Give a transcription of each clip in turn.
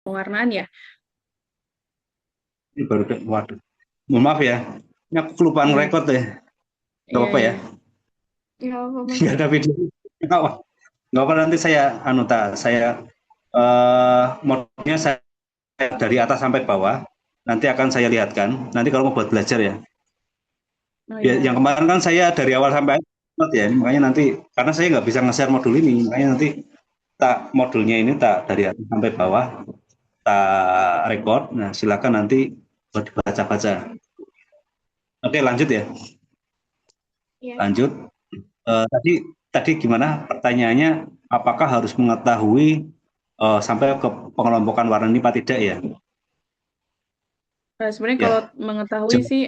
pewarnaan ya. Ini baru waduh. Mohon maaf ya. Ini aku kelupaan Iya, rekod deh. Gak iya, apa-apa ya. iya. Ya apa Mas? Gak ada video. Gak apa. Gak apa nanti saya saya modnya saya dari atas sampai bawah. Nanti akan saya lihatkan. Nanti kalau mau buat belajar ya. Oh Ya, yang ya, kemarin kan saya dari awal sampai akhir ya. Makanya nanti karena saya nggak bisa nge-share modul ini, makanya nanti tak modulnya ini tak dari atas sampai bawah tak record. Nah, silakan nanti buat dibaca-baca. Oke, lanjut ya. iya. Lanjut. Tadi tadi gimana pertanyaannya? Apakah harus mengetahui sampai ke pengelompokan warna ini apa tidak ya? Nah, sebenarnya kalau Ya, mengetahui jawab. sih,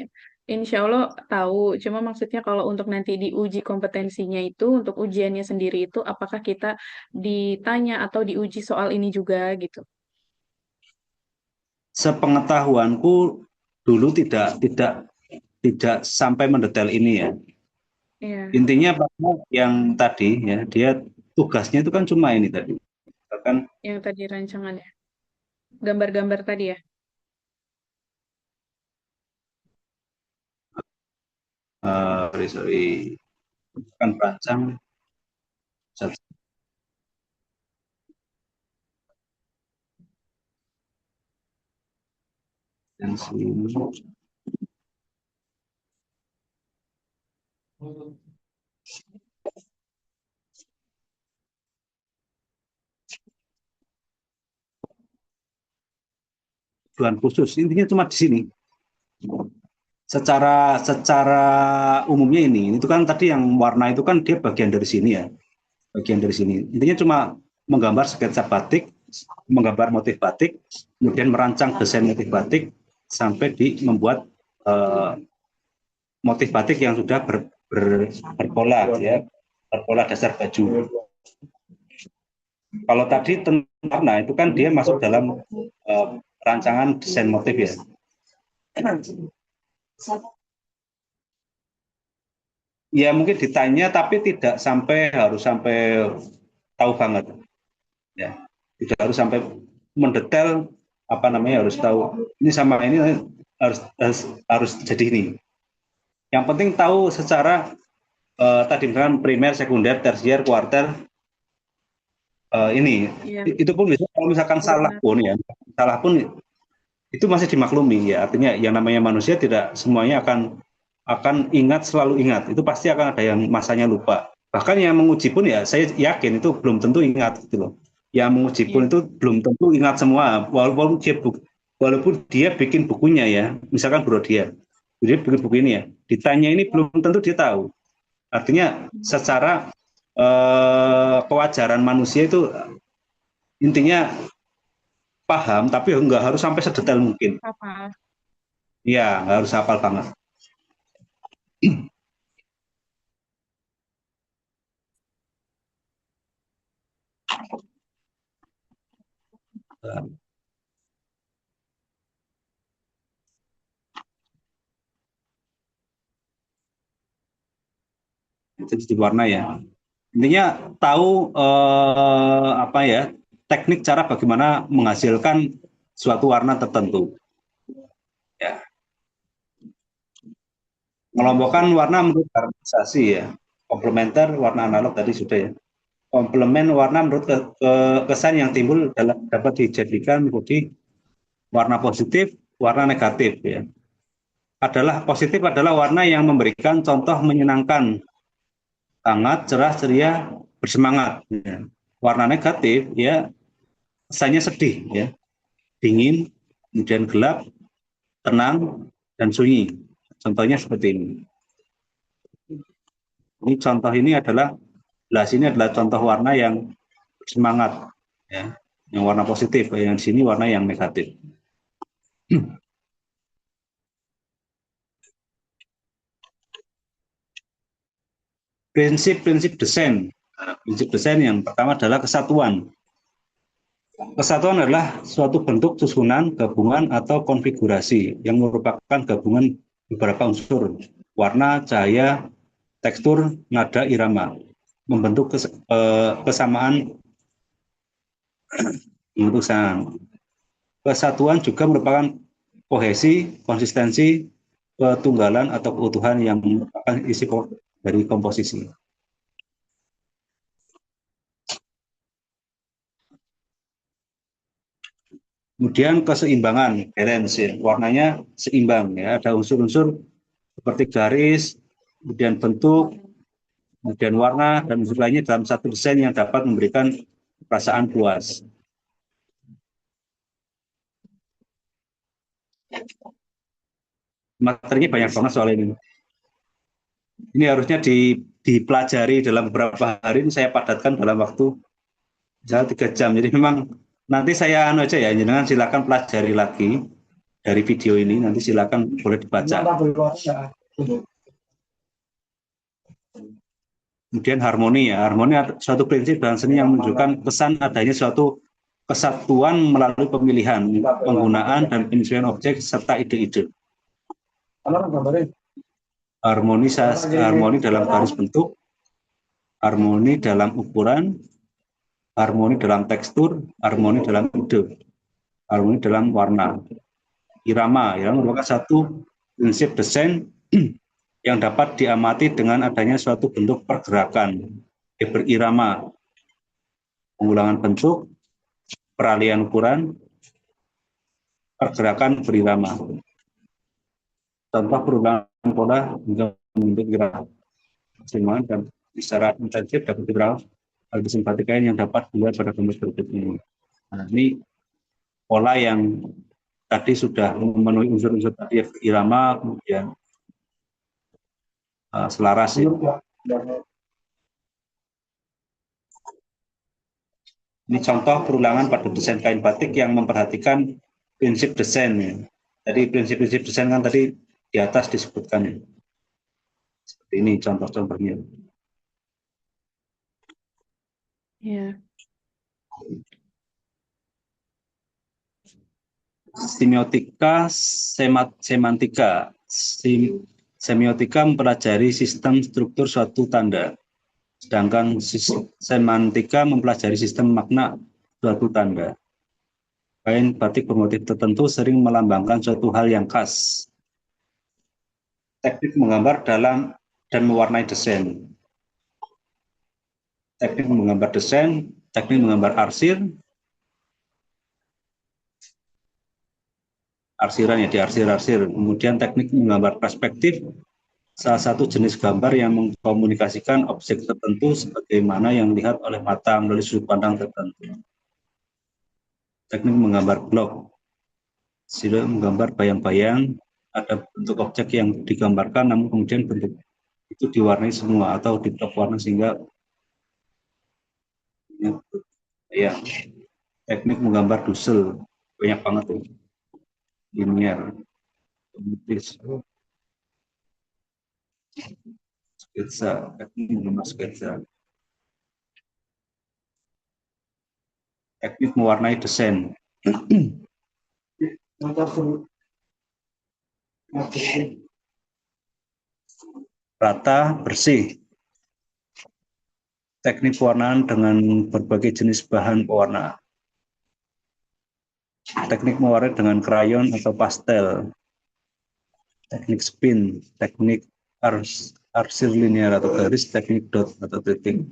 insya Allah tahu. Cuma maksudnya kalau untuk nanti diuji kompetensinya itu, untuk ujiannya sendiri itu, apakah kita ditanya atau diuji soal ini juga gitu? Sepengetahuanku dulu tidak sampai mendetail ini ya. Iya, Intinya pada yang tadi ya, dia tugasnya itu kan cuma ini tadi. Misalkan yang tadi rancangannya, gambar-gambar tadi ya. sorry, kan perancang dan sini tujuan khusus. Intinya cuma di sini. Secara umumnya ini itu kan tadi yang warna itu kan dia bagian dari sini ya, bagian dari sini. Intinya cuma menggambar sketsa batik, menggambar motif batik, kemudian merancang desain motif batik sampai di membuat eh, motif batik yang sudah berpola ya, berpola dasar baju. Kalau tadi tentang warna itu kan dia masuk dalam rancangan desain motif ya. Ya mungkin ditanya tapi tidak sampai harus sampai tahu banget ya. Tidak harus sampai mendetail apa namanya harus tahu ini sama ini harus jadi ini. Yang penting tahu secara tadi misalkan primer, sekunder, tersier, kuarter ini Iya, itu pun bisa kalau misalkan salah benar. pun ya salah pun itu masih dimaklumi ya artinya yang namanya manusia tidak semuanya akan ingat selalu ingat itu pasti akan ada yang masanya lupa bahkan yang menguji pun ya saya yakin itu belum tentu ingat gitu loh yang menguji Iya, pun itu belum tentu ingat semua walaupun dia bikin bukunya ya misalkan bro dia bikin buku ini ya ditanya ini belum tentu dia tahu artinya secara kewajaran manusia itu intinya paham tapi nggak harus sampai sedetail mungkin apa? ya nggak harus hafal banget. Jadi warna ya intinya tahu apa ya teknik cara bagaimana menghasilkan suatu warna tertentu ya mengelompokkan warna menurut harmonisasi ya komplementer warna analog tadi sudah ya komplemen warna menurut kesan yang timbul dapat dijadikan menjadi warna positif warna negatif ya adalah positif adalah warna yang memberikan contoh menyenangkan hangat cerah ceria bersemangat ya. Warna negatif ya kesannya sedih ya dingin kemudian gelap tenang dan sunyi contohnya seperti ini contoh ini adalah belas ini adalah contoh warna yang semangat ya yang warna positif yang di sini warna yang negatif. Prinsip-prinsip desain prinsip desain yang pertama adalah kesatuan. Kesatuan adalah suatu bentuk susunan, gabungan, atau konfigurasi yang merupakan gabungan beberapa unsur, warna, cahaya, tekstur, nada, irama, membentuk kesamaan bentuk sang. Kesatuan juga merupakan kohesi, konsistensi, ketunggalan atau keutuhan yang merupakan isi dari komposisi. Kemudian keseimbangan, balance, ya. Warnanya seimbang, ya. Ada unsur-unsur seperti garis, kemudian bentuk, kemudian warna, dan unsur lainnya dalam satu desain yang dapat memberikan perasaan puas. Materinya banyak banget soal ini. Ini harusnya dipelajari dalam beberapa hari, ini saya padatkan dalam waktu 3 jam. Jadi memang nanti saya aja ya, jangan silakan pelajari lagi dari video ini, nanti silakan boleh dibaca. Kemudian harmoni, ya. Harmoni suatu prinsip dalam seni yang menunjukkan kesan adanya suatu kesatuan melalui pemilihan, penggunaan, dan penyesuaian objek serta ide-ide. Harmoni dalam garis bentuk, harmoni dalam ukuran, harmoni dalam tekstur, harmoni dalam ide, harmoni dalam warna. Irama merupakan satu prinsip desain yang dapat diamati dengan adanya suatu bentuk pergerakan berirama, pengulangan bentuk, peralihan ukuran, pergerakan berirama. Contoh perubahan pola hingga membentuk irama keseimbangan dan secara intensif dapat diberi hal disimpatikan yang dapat dilihat pada gambar berikut ini. Nah, ini pola yang tadi sudah memenuhi unsur-unsur tadi, irama, kemudian selaras. Ya. Ini contoh perulangan pada desain kain batik yang memperhatikan prinsip desain. Ya. Jadi prinsip-prinsip desain kan tadi di atas disebutkan. Ya. Seperti ini contoh-contohnya. Ya. Semiotika, semantika. Semiotika mempelajari sistem struktur suatu tanda, sedangkan semantika mempelajari sistem makna suatu tanda. Kain batik bermotif tertentu sering melambangkan suatu hal yang khas. Teknik menggambar dalam dan mewarnai desain. Teknik menggambar desain, teknik menggambar arsiran ya, diarsir-arsir. Kemudian teknik menggambar perspektif, salah satu jenis gambar yang mengkomunikasikan objek tertentu sebagaimana yang dilihat oleh mata melalui sudut pandang tertentu. Teknik menggambar blok, sila menggambar bayang-bayang, ada bentuk objek yang digambarkan, namun kemudian bentuk itu diwarnai semua atau diblok warna sehingga ya. Teknik menggambar dusel banyak banget tuh, linear, sketsa, teknik menggambar sketsa, teknik mewarnai desain. Rata, bersih. Teknik pewarnaan dengan berbagai jenis bahan pewarna. Teknik mewarnai dengan krayon atau pastel. Teknik spin, teknik arsir linear atau garis, teknik dot atau titik.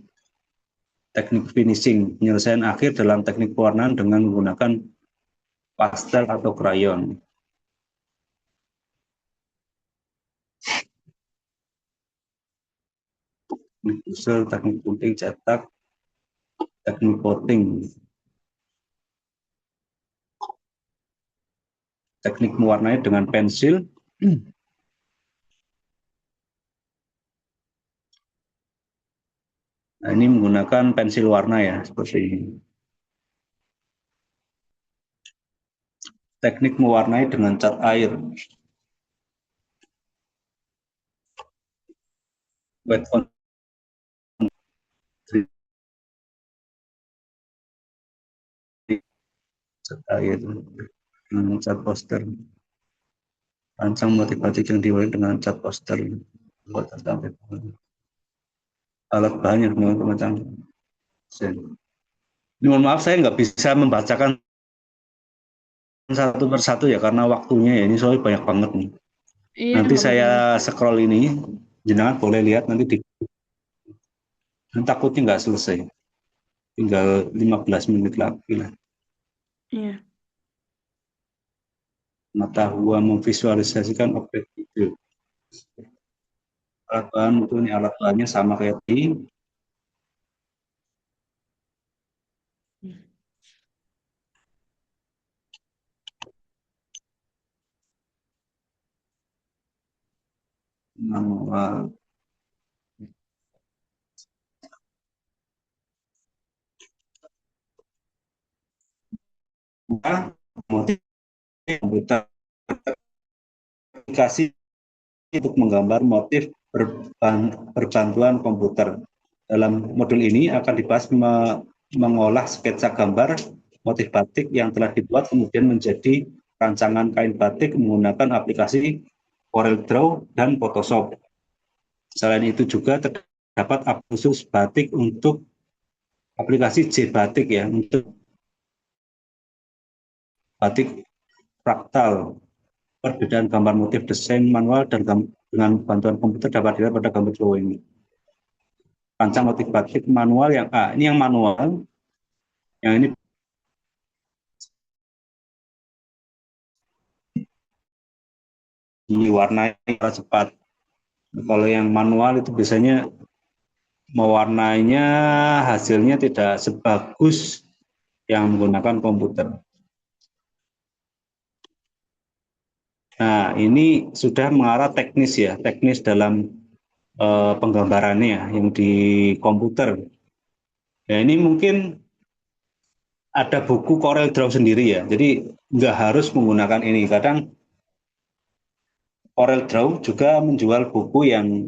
Teknik finishing, penyelesaian akhir dalam teknik pewarnaan dengan menggunakan pastel atau krayon. Teknik pusel, teknik putih, cetak, teknik coating, teknik mewarnai dengan pensil, nah, ini menggunakan pensil warna ya, seperti ini. Teknik mewarnai dengan cat air, wet on cat air, cat poster, rancang motif batik yang diwarnai dengan cat poster, alat bahan yang macam. Ini mohon maaf saya nggak bisa membacakan satu persatu ya karena waktunya ya ini soalnya banyak banget nih. Iya, Nanti nggak saya apa-apa. scroll ini, jenengan boleh lihat nanti takutnya nggak selesai. Tinggal 15 menit lagi lah. Iya. Pengetahuan memvisualisasikan objek video. Alat bahan itu ini alat bahannya sama kayak di manual. Motif komputer aplikasi untuk menggambar motif berbantuan komputer. Dalam modul ini akan dibahas mengolah sketsa gambar motif batik yang telah dibuat kemudian menjadi rancangan kain batik menggunakan aplikasi CorelDRAW dan Photoshop. Selain itu juga terdapat khusus batik untuk aplikasi JBatik ya, untuk batik fraktal. Perbedaan gambar motif desain manual dan dengan bantuan komputer dapat dilihat pada gambar drawing. Rancang motif batik manual yang ini yang manual, yang ini diwarnai secara cepat. Kalau yang manual itu biasanya mewarnainya hasilnya tidak sebagus yang menggunakan komputer. Nah, ini sudah mengarah teknis ya, teknis dalam penggambarannya yang di komputer. Ya, ini mungkin ada buku CorelDRAW sendiri ya, jadi nggak harus menggunakan ini. Kadang CorelDRAW juga menjual buku yang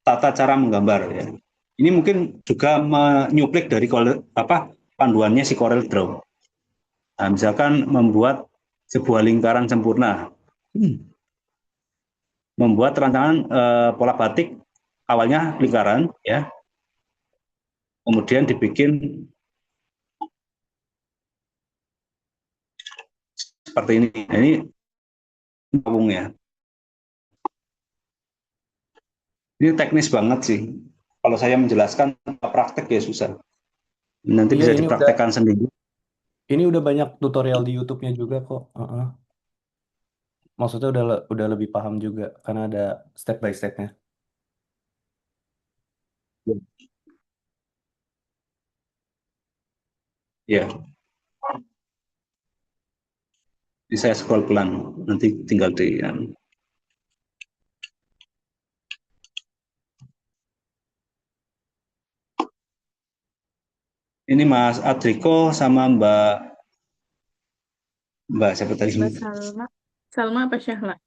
tata cara menggambar ya. Ini mungkin juga menyuplik dari panduannya si CorelDRAW. Nah, misalkan membuat sebuah lingkaran sempurna, membuat rancangan pola batik awalnya lingkaran ya, kemudian dibikin seperti ini. Nah, ini ya. Ini teknis banget sih. Kalau saya menjelaskan praktek ya susah. Nanti Iya, bisa dipraktekkan sendiri. ini udah banyak tutorial di YouTube-nya juga kok. Maksudnya udah lebih paham juga karena ada step by step-nya. Ya, jadi saya scroll pelan. Nanti tinggal di ini Mas Adriko sama Mbak siapa tadi? Mbak Salma. Salma apa Syahla?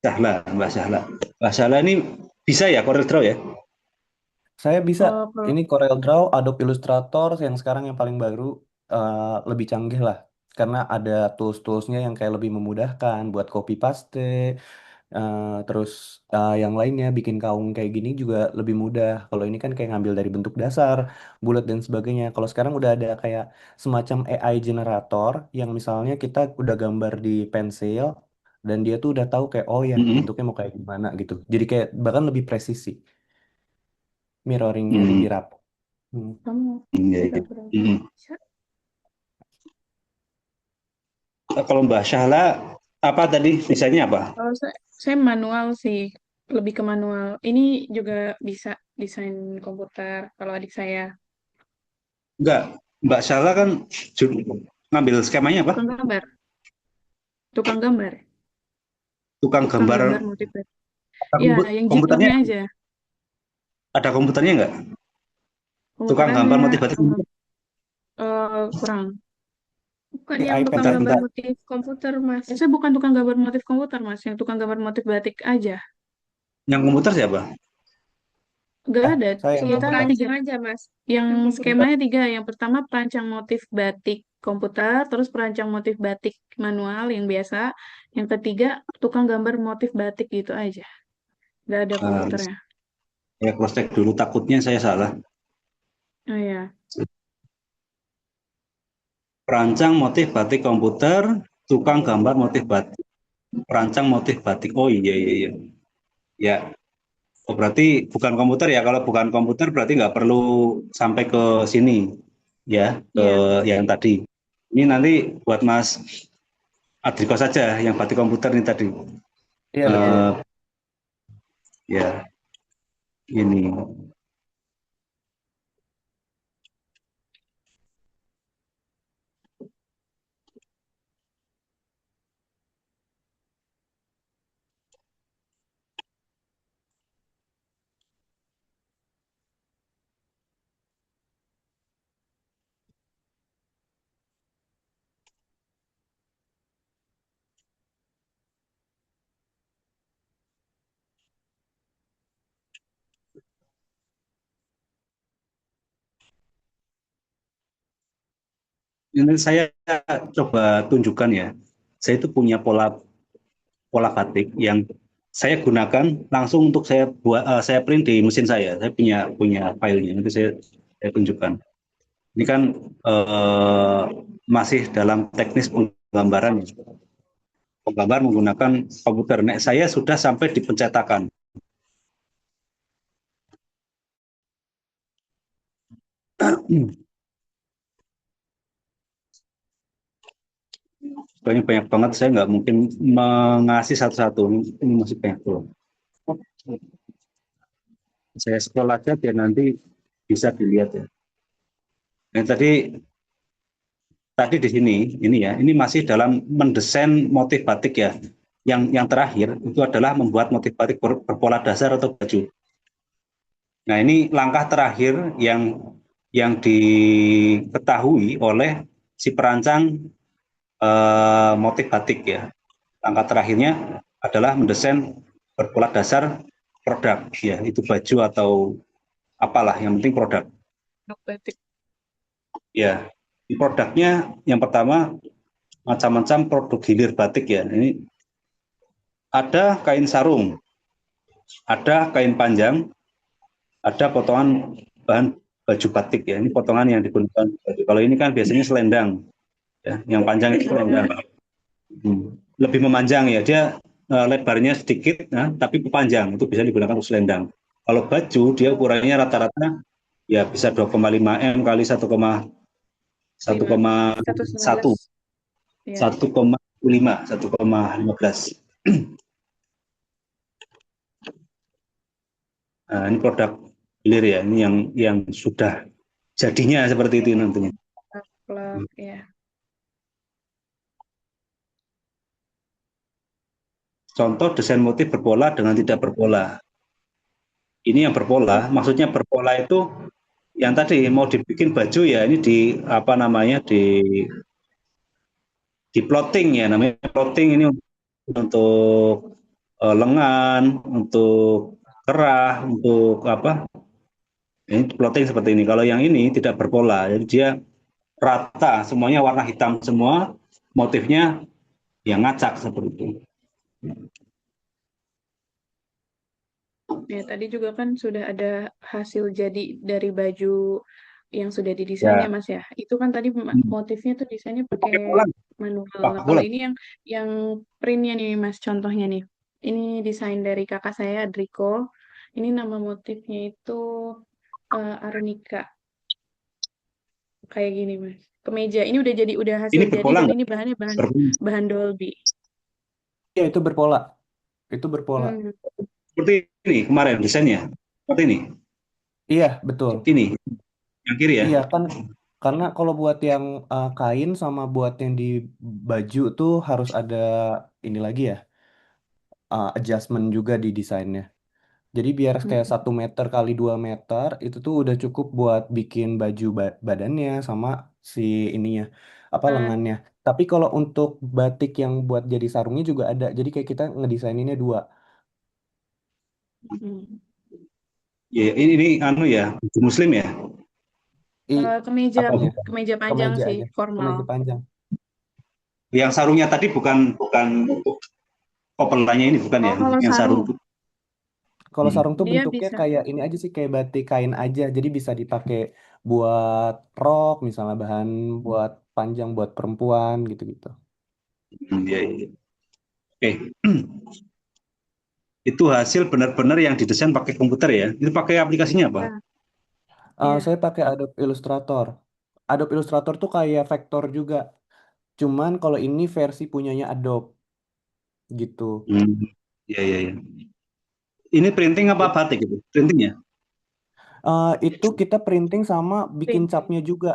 Mbak Sahla. Mbak Sahla ini bisa ya CorelDRAW ya? Saya bisa, Oh, kalau ini CorelDRAW, Adobe Illustrator yang sekarang yang paling baru, lebih canggih lah. Karena ada tools-toolsnya yang kayak lebih memudahkan buat copy paste, terus yang lainnya bikin kaung kayak gini juga lebih mudah. Kalau ini kan kayak ngambil dari bentuk dasar, bulat dan sebagainya. Kalau sekarang udah ada kayak semacam AI generator yang misalnya kita udah gambar di pensil dan dia tuh udah tahu kayak oh ya bentuknya mau kayak gimana gitu. Jadi kayak bahkan lebih presisi, mirroringnya lebih rapi. kamu Iya, iya. pura-pura bisa. Kalau Mbak Sahla apa tadi desainnya apa? Kalau saya manual sih, lebih ke manual. Ini juga bisa desain komputer kalau adik saya. Enggak, Mbak Sahla kan ngambil skemanya apa? Tukang gambar. Tukang gambar. Tukang Tukang gambar. gambar multi. Ya, yang Komputernya jiplaknya aja. ada komputernya enggak? Tukang gambar Komputerannya motif batik. kurang. Bukan Ini yang tukang iPad ya. gambar motif komputer, Mas. Saya bukan tukang gambar motif komputer, Mas. Yang tukang gambar motif batik aja. Yang komputer siapa? Nggak ada. Saya Cuma yang Kita komputer. perancang aja, Mas. yang Yang skemanya tiga. Yang pertama perancang motif batik komputer, terus perancang motif batik manual yang biasa. Yang ketiga tukang gambar motif batik gitu aja. Nggak ada komputernya. Ya cross check dulu, takutnya saya salah. Oh ya. Perancang motif batik komputer, tukang gambar motif batik, perancang motif batik. Oh iya iya iya. Ya, oh, berarti bukan komputer ya. Kalau bukan komputer berarti nggak perlu sampai ke sini ya, ke Iya, yang tadi. Ini nanti buat Mas Adriko saja yang batik komputer ini tadi. Iya betul. Eh, ya, ini. Ini saya coba tunjukkan ya. Saya itu punya pola pola batik yang saya gunakan langsung untuk saya buat saya print di mesin saya. Saya punya punya filenya. Nanti saya tunjukkan. Ini kan masih dalam teknis penggambaran ya. Penggambar menggunakan komputer. Nah, saya sudah sampai di pencetakan. Banyak banyak banget. Saya nggak mungkin mengasih satu-satu. Ini masih banyak tuh. Saya scroll aja biar nanti bisa dilihat ya. Yang tadi di sini ini ya, ini masih dalam mendesain motif batik ya. Yang terakhir itu adalah membuat motif batik berpola dasar atau baju. Nah, ini langkah terakhir yang diketahui oleh si perancang motif batik ya. Langkah terakhirnya adalah mendesain berpola dasar produk ya, itu baju atau apalah, yang penting produk. untuk batik. Ya, di produknya yang pertama macam-macam produk hilir batik ya. Ini ada kain sarung, ada kain panjang, ada potongan bahan baju batik ya. Ini potongan yang digunakan baju. Kalau ini kan biasanya selendang ya, yang panjang itu selendang. Lebih memanjang ya, dia lebarnya sedikit nah, tapi panjang, itu bisa digunakan untuk selendang. Kalau baju dia ukurannya rata-rata ya bisa 2,5 m kali 1,1 Lima, 115. Ya. 1,15. Nah, ini produk hilir ya, ini yang sudah jadinya seperti itu nantinya. Plug, ya. Contoh desain motif berpola dengan tidak berpola. Ini yang berpola, maksudnya berpola itu yang tadi mau dibikin baju ya, ini di apa namanya di plotting ya, namanya plotting ini untuk lengan, untuk kerah, untuk apa? Ini plotting seperti ini. Kalau yang ini tidak berpola, jadi dia rata, semuanya warna hitam semua, motifnya yang ngacak seperti itu. Ya, tadi juga kan sudah ada hasil jadi dari baju yang sudah didesain ya, Ya, Mas ya. Itu kan tadi motifnya tuh desainnya pakai pakai pola, manual. Nah, pakai kalau pola. ini yang printnya nih, Mas, contohnya nih. Ini desain dari kakak saya, Adriko. Ini nama motifnya itu Arnika. Kayak gini, Mas. Kemeja. Ini udah jadi udah hasil Ini jadi berpola dan nggak? ini bahannya bahan Berpola. bahan Dolby. Iya itu berpola. Itu berpola. Hmm. Seperti ini kemarin desainnya. Seperti ini. Iya betul. Ini yang kiri ya. Iya kan karena kalau buat yang kain sama buat yang di baju tuh harus ada ini lagi ya, adjustment juga di desainnya. Jadi biar kayak Hmm. 1 meter kali 2 meter itu tuh udah cukup buat bikin baju badannya sama si ininya apa Ah, lengannya. Tapi kalau untuk batik yang buat jadi sarungnya juga ada. Jadi kayak kita ngedesaininnya dua. hmm. Ya, ini anu ya, muslim ya. I Kemeja, apa bukan? kemeja panjang Kemeja sih, aja. formal. Kemeja panjang. Yang sarungnya tadi bukan bukan untuk kopelanya ini bukan Oh, ya, kalau yang sarung sarung, itu. Kalau Hmm. sarung tuh dia bentuknya bisa. kayak ini aja sih kayak batik kain aja. Jadi bisa dipakai buat rok misalnya bahan buat panjang buat perempuan gitu-gitu. Iya, iya. Oke. Itu hasil benar-benar yang didesain pakai komputer ya. Itu pakai aplikasinya apa? Ya, ya. Saya pakai Adobe Illustrator. Adobe Illustrator tuh kayak Vector juga. Cuman kalau ini versi punyanya Adobe gitu. Hmm. Iya, iya, iya. Ini printing apa batik itu? Printing ya? Itu kita printing sama bikin Printing. capnya juga.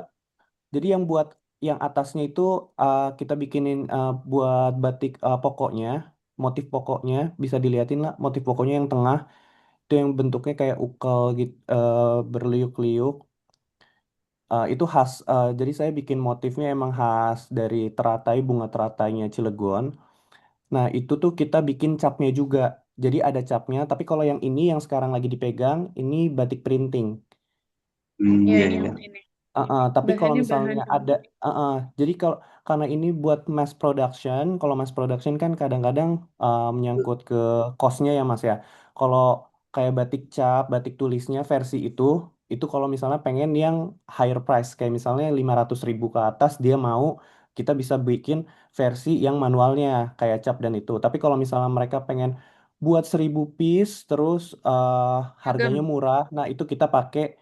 Jadi yang buat yang atasnya itu kita bikinin buat batik pokoknya, motif pokoknya bisa dilihatin lah motif pokoknya yang tengah itu yang bentuknya kayak ukal gitu berliuk-liuk. Itu khas. Jadi saya bikin motifnya emang khas dari teratai bunga teratainya Cilegon. Nah itu tuh kita bikin capnya juga. Jadi ada capnya. Tapi kalau yang ini yang sekarang lagi dipegang ini batik printing. Hmm, Ya, iya, yang iya. ini. Tapi kalau Bahannya bahan misalnya ada, batik. jadi kalau karena ini buat mass production, kalau mass production kan kadang-kadang menyangkut ke cost-nya ya Mas ya. Kalau kayak batik cap, batik tulisnya versi itu kalau misalnya pengen yang higher price, kayak misalnya 500.000 ke atas, dia mau kita bisa bikin versi yang manualnya kayak cap dan itu. Tapi kalau misalnya mereka pengen buat 1.000 piece, terus harganya Agam. murah, nah itu kita pakai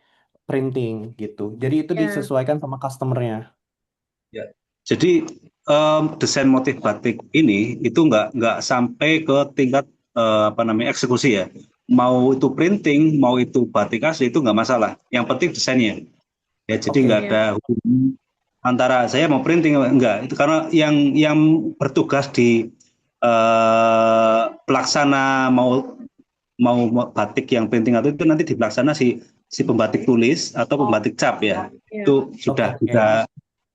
printing gitu. Jadi itu Ya, disesuaikan sama customernya. Ya. Jadi desain motif batik ini itu nggak sampai ke tingkat apa namanya eksekusi ya. Mau itu printing, mau itu batik asli itu nggak masalah. Yang penting desainnya. Ya jadi nggak Oke. ada ya. hubungan antara saya mau printing enggak. Itu karena yang bertugas di pelaksana mau mau batik yang printing atau itu nanti dipelaksana si si pembatik tulis atau pembatik cap ya. Ya. Itu Oke, sudah oke. sudah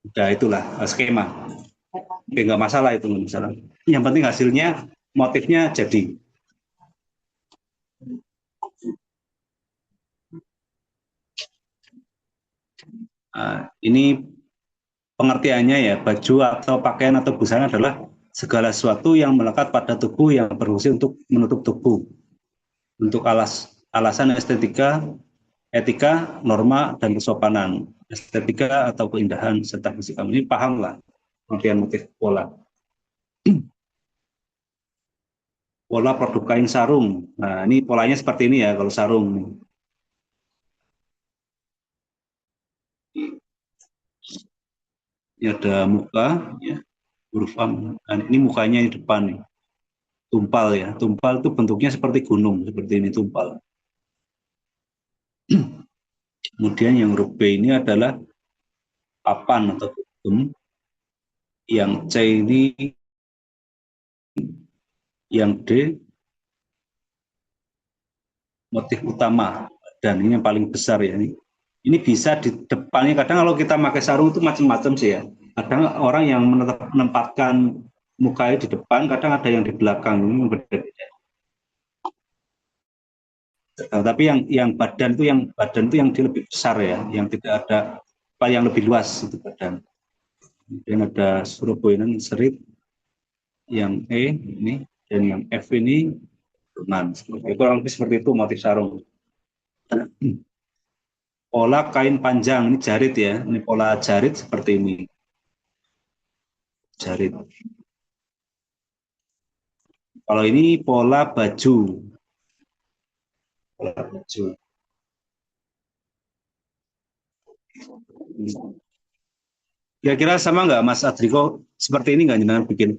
sudah itulah skema. Oke, nggak masalah itu nggak masalah. Yang penting hasilnya motifnya jadi. Ini pengertiannya ya baju atau pakaian atau busana adalah segala sesuatu yang melekat pada tubuh yang berfungsi untuk menutup tubuh untuk alasan estetika, etika, norma dan kesopanan. Estetika atau keindahan serta fisika ini paham lah pengertian motif pola. Pola produk kain sarung. Nah, ini polanya seperti ini ya kalau sarung. Ini ada muka, ya, huruf A. Nah, ini mukanya di depan nih. Tumpal ya. Tumpal itu bentuknya seperti gunung, seperti ini tumpal. Kemudian yang huruf B ini adalah papan atau hukum. Yang C ini, yang D motif utama. Dan ini yang paling besar ya. Ini bisa di depannya. Kadang kalau kita pakai sarung itu macam-macam sih ya. Kadang orang yang menempatkan mukanya di depan, kadang ada yang di belakang. Ini berbeda. Tapi yang badan itu yang lebih besar ya, yang tidak ada apa yang lebih luas itu badan. Kemudian ada Surabaya serit, yang E ini dan yang F ini lengan. Kurang lebih seperti itu motif sarung. Pola kain panjang ini jarit ya, ini pola jarit seperti ini. Jarit. Kalau ini pola baju, pola baju. Kira-kira sama nggak Mas Adriko? Seperti ini nggak jenengan bikin?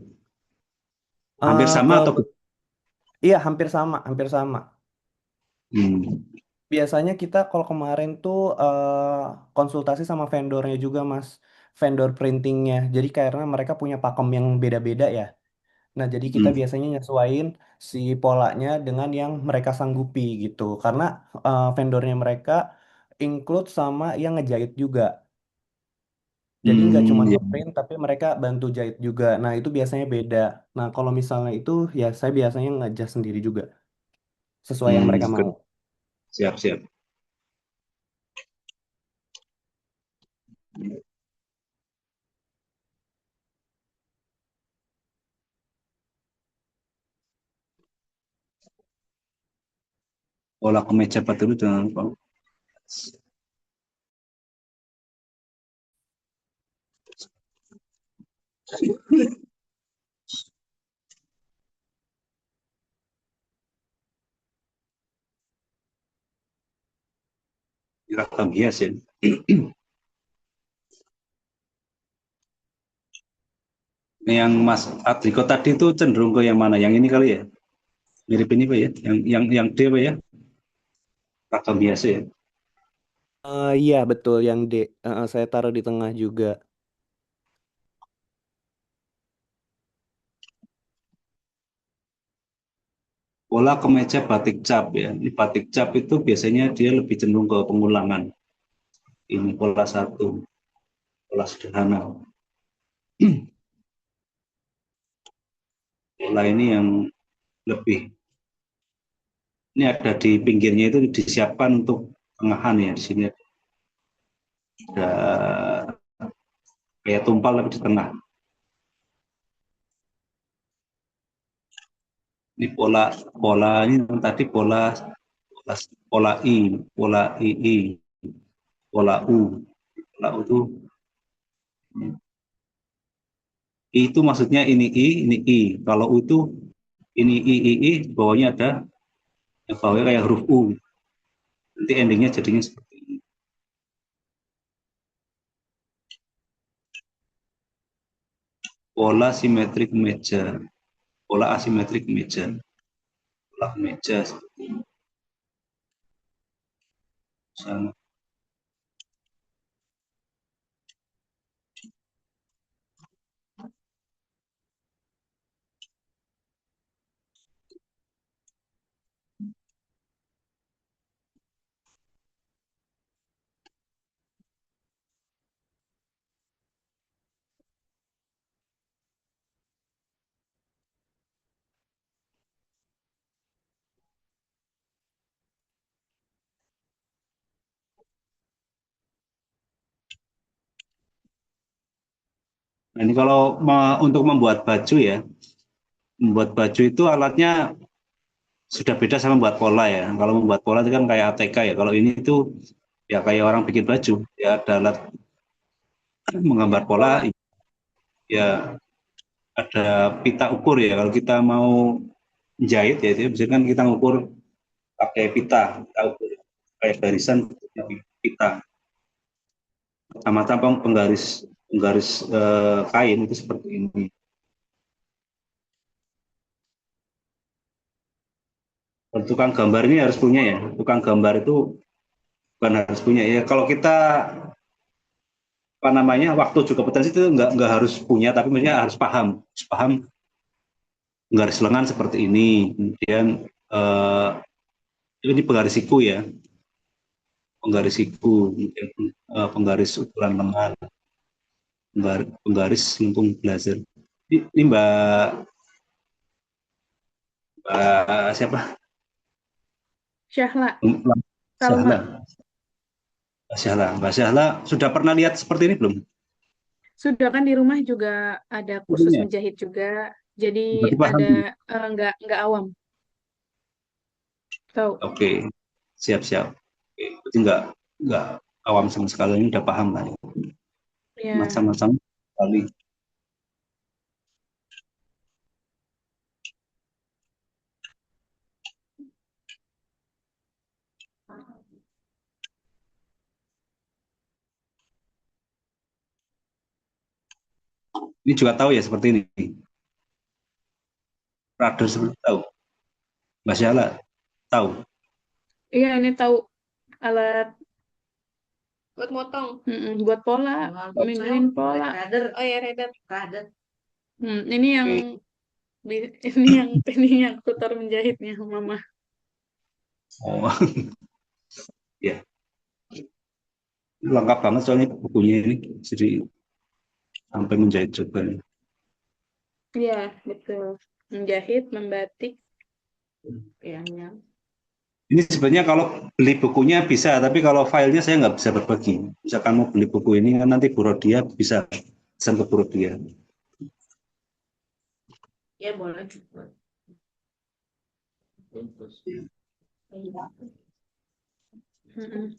Hampir sama Kalau atau? iya hampir sama, hampir sama. Hmm. Biasanya kita kalau kemarin tuh konsultasi sama vendornya juga Mas, vendor printingnya. Jadi karena mereka punya pakem yang beda-beda ya. Nah jadi kita Hmm. biasanya nyesuaiin si polanya dengan yang mereka sanggupi gitu. Karena vendornya mereka include sama yang ngejahit juga. Jadi nggak cuma Hmm, ya. ngeprint, tapi mereka bantu jahit juga. Nah, itu biasanya beda. Nah, kalau misalnya itu, ya saya biasanya ngejas sendiri juga. Sesuai yang mereka mau. Siap, siap. Pola kemeja dulu dengan Pak. ragam hias ya. Yang Mas Adriko tadi itu cenderung ke yang mana? Yang ini kali ya? Mirip ini Pak ya? Yang D Pak ya? Ragam hias ya. Iya betul yang D. Saya taruh di tengah juga. Pola kemeja batik cap ya. Ini batik cap itu biasanya dia lebih cenderung ke pengulangan. Ini pola satu, pola sederhana. Pola ini yang lebih, ini ada di pinggirnya itu disiapkan untuk tengahan ya. Di sini ada kayak tumpal tapi di tengah. Ini pola pola ini tadi pola pola I, pola II, pola U. Pola U itu maksudnya ini I, ini I. Kalau U itu ini I, bawahnya ada yang bawahnya kayak huruf U. Nanti endingnya jadinya seperti ini. Pola simetrik meja, pola asimetrik meja, pola meja seperti ini. Sama. Nah, ini kalau untuk membuat baju ya, membuat baju itu alatnya sudah beda sama membuat pola ya. Kalau membuat pola itu kan kayak ATK ya. Kalau ini itu ya kayak orang bikin baju, ya ada alat menggambar pola, ya ada pita ukur ya. Kalau kita mau jahit ya, itu misalkan kita ngukur pakai pita ukur kayak barisan pita. Sama-sama penggaris penggaris kain itu seperti ini. Tukang gambar ini harus punya ya. Tukang gambar itu bukan harus punya ya. Kalau kita apa namanya waktu juga potensi itu nggak harus punya, tapi maksudnya harus paham penggaris lengan seperti ini. Kemudian ini penggaris siku ya, penggaris siku, kemudian penggaris ukuran lengan, penggaris lengkung blazer. Ini Mbak siapa? Syahla, Mbak Salma. Syahla. Mbak Syahla. Mbak Syahla sudah pernah lihat seperti ini belum? Sudah kan di rumah juga ada kursus Sebetulnya, menjahit juga. Jadi berarti paham. ada nggak awam. Tahu. Oke, siap-siap. Oke, berarti nggak awam sama sekali, ini udah paham kan? Ya. Macam-macam kali. Ini juga tahu ya seperti ini. Radar seperti tahu. Mbak Syahla tahu. Iya, ini tahu alat buat motong. Buat pola, mimin pola. Oh ya, radar. Ini yang Oke. ini yang tutor menjahitnya mama. Oh, ya. Lengkap banget soalnya bukunya ini. Jadi sampai menjahit juga nih. Iya, betul. Menjahit, membatik, ya. Ini sebenarnya kalau beli bukunya bisa, tapi kalau filenya saya nggak bisa berbagi. Misalkan mau beli buku ini, kan nanti Burodia bisa pesan ke Burodia. Ya boleh. Mm-mm.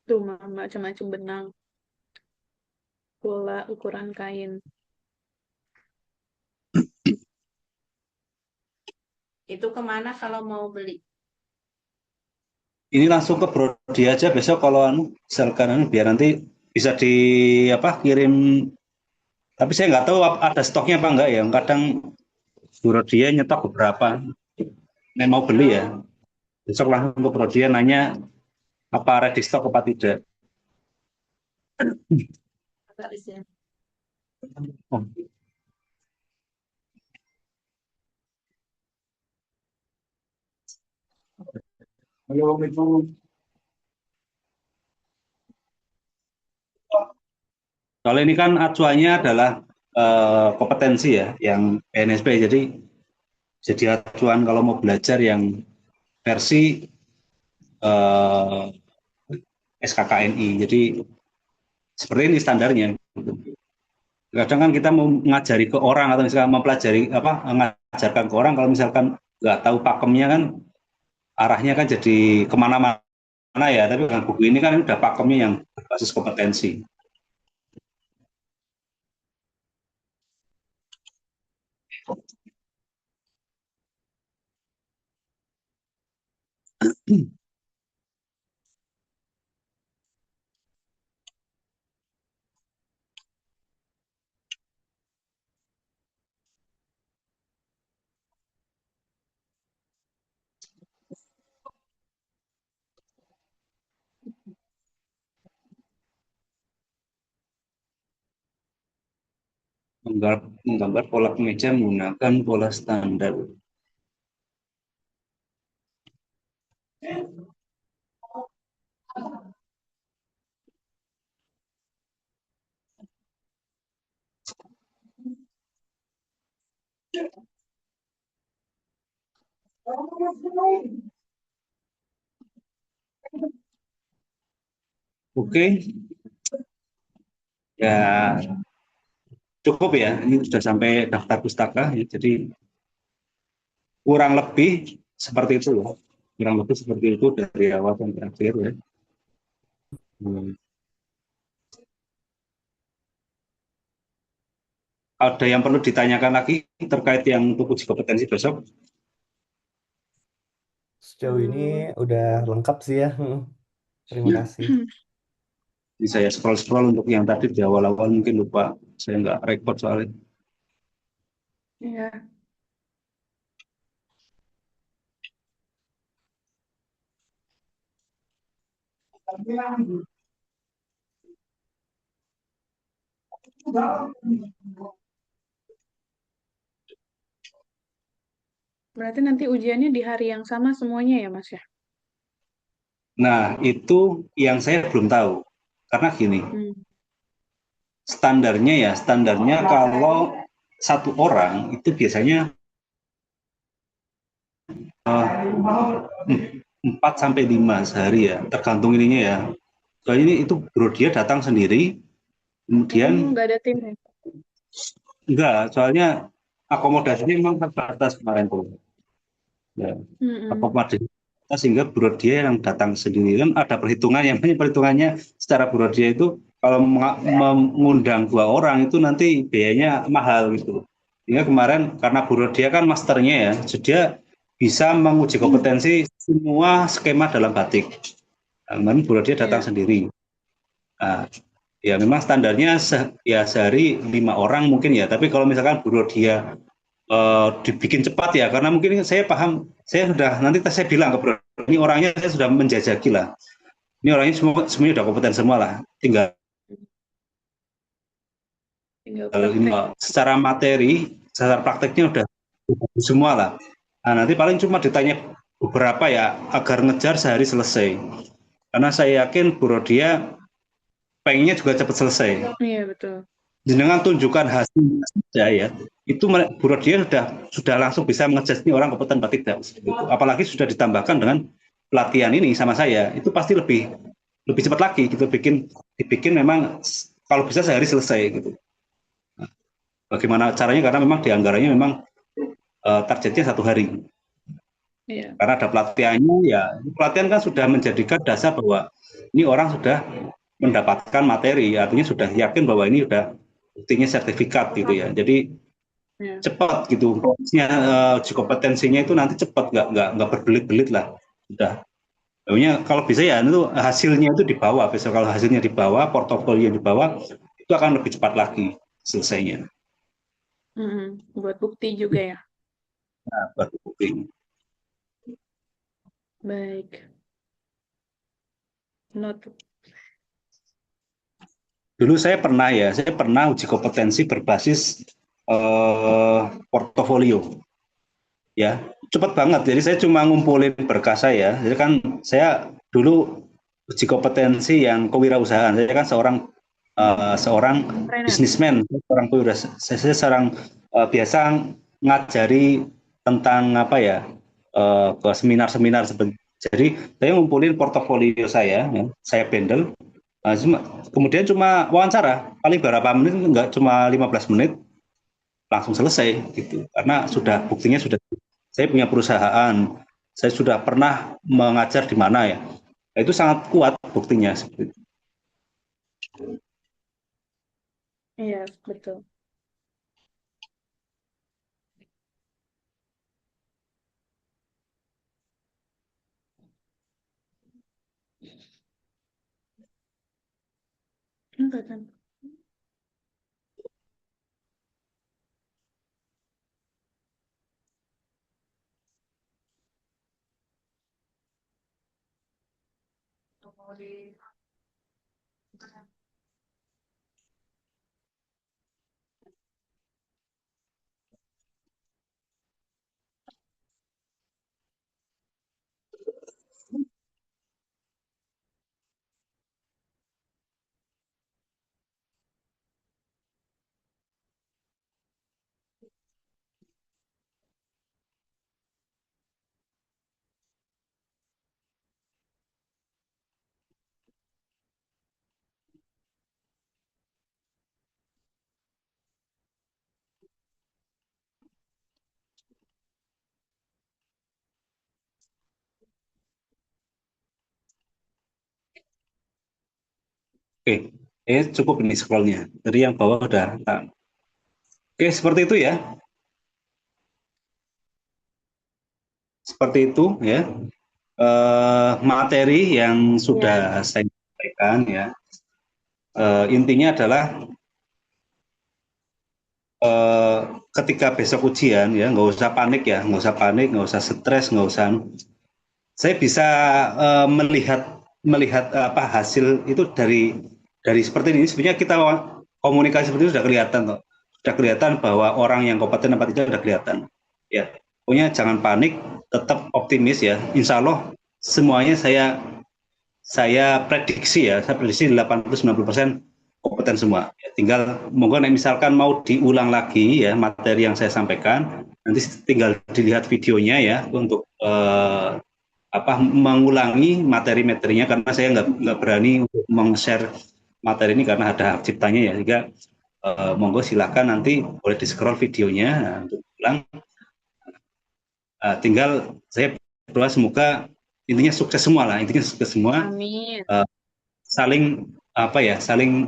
Tuh mama macam-macam benang, pola, ukuran kain. Itu kemana kalau mau beli? Ini langsung ke Brodi aja besok kalau misalkan biar nanti bisa di apa kirim. Tapi saya nggak tahu ada stoknya apa enggak ya. Kadang Brodia nyetok beberapa. Nih mau beli ya. Besok langsung ke Brodia nanya apa ready stock apa tidak. Agak di sini. Oh. Kalau ini kan acuannya adalah kompetensi ya, yang PNSP. Jadi acuan kalau mau belajar yang versi SKKNI. Jadi seperti ini standarnya. Kadang kan kita mau ngajari ke orang atau misalkan mempelajari apa mengajarkan ke orang kalau misalkan nggak tahu pakemnya kan arahnya kan jadi kemana-mana ya. Tapi dengan buku ini kan udah pakemnya yang berbasis kompetensi. Menggambar pola kemeja menggunakan pola standar. Oke, ya cukup ya. Ini sudah sampai daftar pustaka ya. Jadi kurang lebih seperti itu ya. Kurang lebih seperti itu dari awal sampai terakhir ya. Ada yang perlu ditanyakan lagi terkait yang untuk uji kompetensi besok? Sejauh ini udah lengkap sih ya. Terima kasih. Ini saya scroll-scroll untuk yang tadi di awal-awal mungkin lupa. Saya nggak record soalnya. Iya. Berarti nanti ujiannya di hari yang sama semuanya ya, Mas ya? Nah, itu yang saya belum tahu. Karena gini, standarnya kalau satu orang itu biasanya 4 sampai 5 sehari ya, tergantung ininya ya. Soalnya ini itu bro dia datang sendiri, kemudian nggak ada tim ya? enggak, soalnya akomodasinya memang terbatas kemarin tuh. Ya, akomodasi sehingga bro dia yang datang sendiri kan ada perhitungan yang perhitungannya secara bro dia itu kalau mengundang 2 orang itu nanti biayanya mahal gitu. Sehingga kemarin karena bro dia kan masternya ya, dia bisa menguji kompetensi semua skema dalam batik. Kemarin bro dia datang sendiri. Nah, ya memang standarnya ya sehari 5 orang mungkin ya, tapi kalau misalkan bro dia dibikin cepat ya, karena mungkin saya paham, saya sudah nanti saya bilang ke bro, ini orangnya saya sudah menjajaki lah, ini orangnya semuanya udah kompeten semua lah, tinggal ini, secara materi, secara prakteknya udah semua lah. Nah, nanti paling cuma ditanya beberapa ya agar ngejar sehari selesai, karena saya yakin bro dia pengennya juga cepat selesai. Iya betul. Dengan tunjukkan hasilnya saja ya, itu bro dia sudah langsung bisa mengejudge ini orang kompeten batik tidak. Apalagi sudah ditambahkan dengan pelatihan ini sama saya, itu pasti lebih cepat lagi gitu, dibikin memang kalau bisa sehari selesai gitu. Nah, bagaimana caranya, karena memang dianggarannya memang targetnya 1 hari. Iya. Karena ada pelatihannya ya, pelatihan kan sudah menjadikan dasar bahwa ini orang sudah mendapatkan materi, artinya sudah yakin bahwa ini sudah buktinya sertifikat gitu ya. Jadi Ya. cepat gitu prosesnya, uji kompetensinya itu nanti cepat, nggak berbelit-belit lah, udah. Pokoknya kalau bisa ya itu hasilnya itu dibawa, besok kalau hasilnya dibawa, portofolio dibawa, itu akan lebih cepat lagi selesainya. Buat bukti juga ya. Nah, baru booking. Baik. Note. Dulu saya pernah uji kompetensi berbasis portofolio, ya cepat banget. Jadi saya cuma ngumpulin berkas saya. Jadi kan saya dulu uji kompetensi yang kewirausahaan. Saya kan seorang Trainer. bisnismen, seorang kewirausahaan. Saya seorang biasa ngajari tentang apa ya, ke seminar-seminar seperti. Jadi saya ngumpulin portofolio saya, ya, saya bundle. Kemudian cuma wawancara, paling berapa menit, enggak cuma 15 menit, langsung selesai gitu. Karena sudah buktinya sudah, saya punya perusahaan, saya sudah pernah mengajar di mana ya. Itu sangat kuat buktinya seperti itu. Iya, betul. Enggak kan? Oke, cukup ini scrollnya. Jadi yang bawah udah. Oke, seperti itu ya. Seperti itu ya. Materi yang Iya. sudah saya sampaikan ya. Intinya adalah ketika besok ujian ya, nggak usah panik ya, nggak usah panik, nggak usah stres, nggak usah. Saya bisa melihat apa hasil itu dari seperti ini. Sebenarnya kita komunikasi seperti itu sudah kelihatan, toh. Sudah kelihatan bahwa orang yang kompeten apa tidak sudah kelihatan. Ya, pokoknya jangan panik, tetap optimis ya. Insya Allah semuanya saya prediksi ya, saya prediksi 80-90% kompeten semua. Ya, tinggal monggo misalkan mau diulang lagi ya materi yang saya sampaikan, nanti tinggal dilihat videonya ya untuk mengulangi materi-materinya, karena saya nggak berani untuk meng-share materi ini karena ada hak ciptanya ya. Sehingga monggo silakan nanti boleh di scroll videonya untuk ulang. Tinggal saya berdoa semoga intinya sukses semua lah, intinya sukses semua. Amin. Saling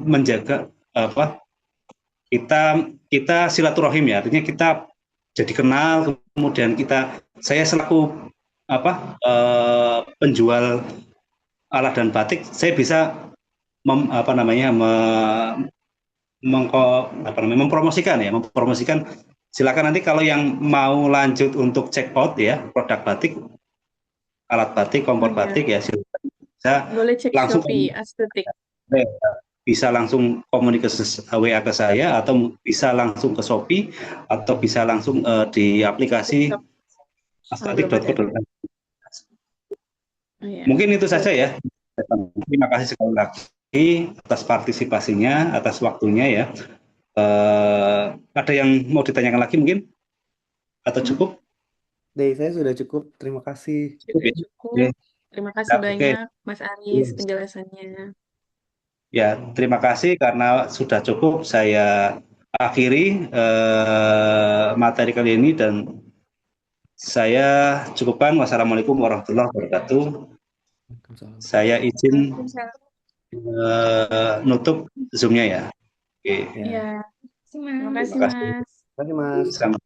menjaga kita silaturahim ya, artinya kita jadi kenal, kemudian saya selaku penjual alat dan batik, saya bisa mempromosikan. Silakan nanti kalau yang mau lanjut untuk check out ya produk batik, alat batik, kompor batik ya, silakan boleh cek langsung Shopee estetik. bisa langsung komunikasi WA ke saya, atau bisa langsung ke Shopee, atau bisa langsung di aplikasi astatik.co.id. Mungkin itu saja ya. Terima kasih sekali lagi atas partisipasinya, atas waktunya ya. Ada yang mau ditanyakan lagi mungkin? Atau cukup? Dari saya sudah cukup. Terima kasih. Cukup. Terima kasih banyak Mas Aris penjelasannya. Ya, terima kasih karena sudah cukup. Saya akhiri materi kali ini dan saya cukupkan. Wassalamualaikum warahmatullahi wabarakatuh. Saya izin nutup Zoom-nya ya. Oke. Iya. Terima kasih Mas. Terima kasih Mas. Selamat